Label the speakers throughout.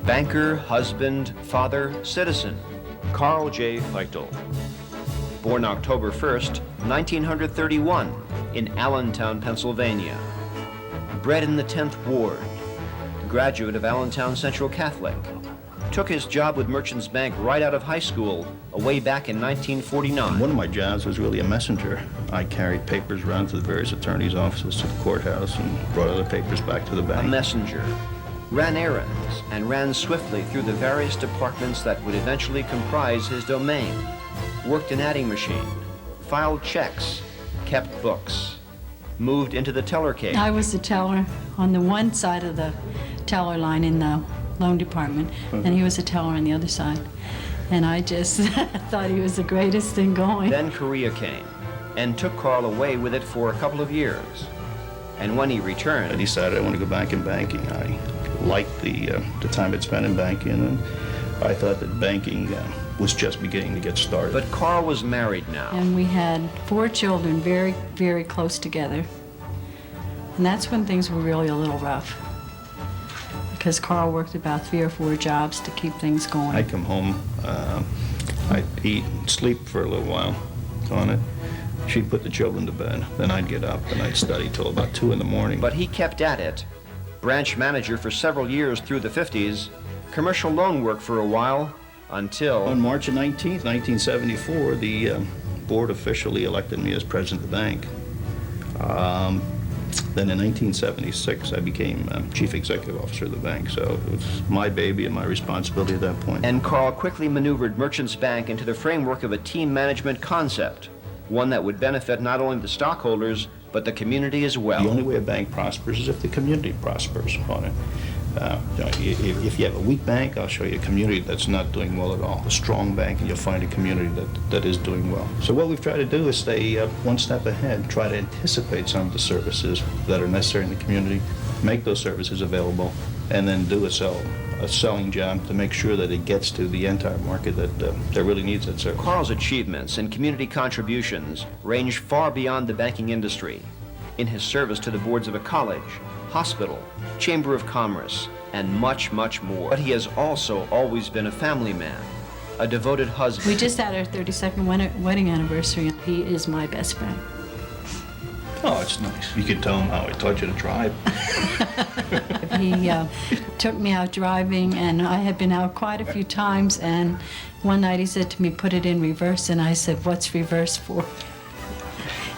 Speaker 1: Banker, husband, father, citizen, Carl J. Feichtel. Born October 1st, 1931, in Allentown, Pennsylvania. Bred in the 10th Ward. Graduate of Allentown Central Catholic. Took his job with Merchants Bank right out of high school, way back in 1949.
Speaker 2: One of my jobs was really a messenger. I carried papers around to the various attorneys' offices, to the courthouse, and brought other papers back to the bank.
Speaker 1: A messenger. Ran errands and ran swiftly through the various departments that would eventually comprise his domain. Worked an adding machine, filed checks, kept books. Moved into the teller cage.
Speaker 3: I was the teller on the one side of the teller line in the loan department, and he was a teller on the other side. And I just thought he was the greatest thing going.
Speaker 1: Then Korea came and took Carl away with it for a couple of years. And when he returned,
Speaker 2: I decided I want to go back in banking. I liked the time I'd spent in banking, and I thought that banking was just beginning to get started.
Speaker 1: But Carl was married now.
Speaker 3: And we had 4 children very, very close together. And that's when things were really a little rough, because Carl worked about 3 or 4 jobs to keep things going.
Speaker 2: I'd come home, I'd eat and sleep for a little while on it. She'd put the children to bed. Then I'd get up and I'd study till about 2 in the morning.
Speaker 1: But he kept at it. Branch manager for several years through the 50s, commercial loan work for a while, until...
Speaker 2: On March 19th, 1974, the board officially elected me as president of the bank. Then in 1976, I became chief executive officer of the bank, so it was my baby and my responsibility at that point.
Speaker 1: And Carl quickly maneuvered Merchants Bank into the framework of a team management concept, one that would benefit not only the stockholders, but the community as well.
Speaker 2: The only way a bank prospers is if the community prospers on it. If you have a weak bank, I'll show you a community that's not doing well at all. A strong bank, and you'll find a community that is doing well. So what we've tried to do is stay one step ahead, try to anticipate some of the services that are necessary in the community, make those services available, and then do a selling job to make sure that it gets to the entire market that really needs that service.
Speaker 1: Carl's achievements and community contributions range far beyond the banking industry. In his service to the boards of a college, hospital, chamber of commerce, and much, much more. But he has also always been a family man, a devoted husband.
Speaker 3: We just had our 32nd wedding anniversary, and he is my best friend.
Speaker 2: Oh, it's nice. You can tell him how I taught you to drive.
Speaker 3: He took me out driving, and I had been out quite a few times, and one night he said to me, "Put it in reverse," and I said, "What's reverse for?"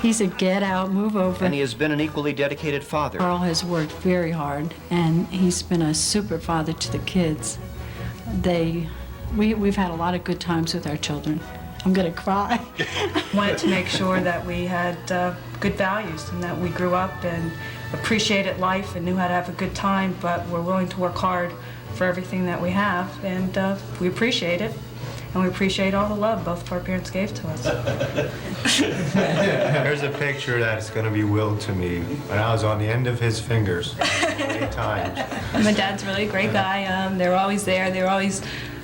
Speaker 3: He said, "Get out, move over."
Speaker 1: And he has been an equally dedicated father.
Speaker 3: Carl has worked very hard, and he's been a super father to the kids. We've had a lot of good times with our children. I'm gonna cry.
Speaker 4: Wanted to make sure that we had good values and that we grew up and appreciated life and knew how to have a good time, but we're willing to work hard for everything that we have, and we appreciate it. And we appreciate all the love both of our parents gave to us.
Speaker 5: There's a picture that's going to be willed to me when I was on the end of his fingers many times.
Speaker 6: My dad's really a great guy. They were always there. They were always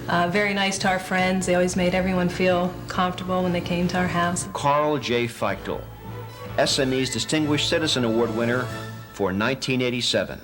Speaker 6: very nice to our friends. They always made everyone feel comfortable when they came to our house.
Speaker 1: Carl J. Feichtel, SME's Distinguished Citizen Award winner for 1987.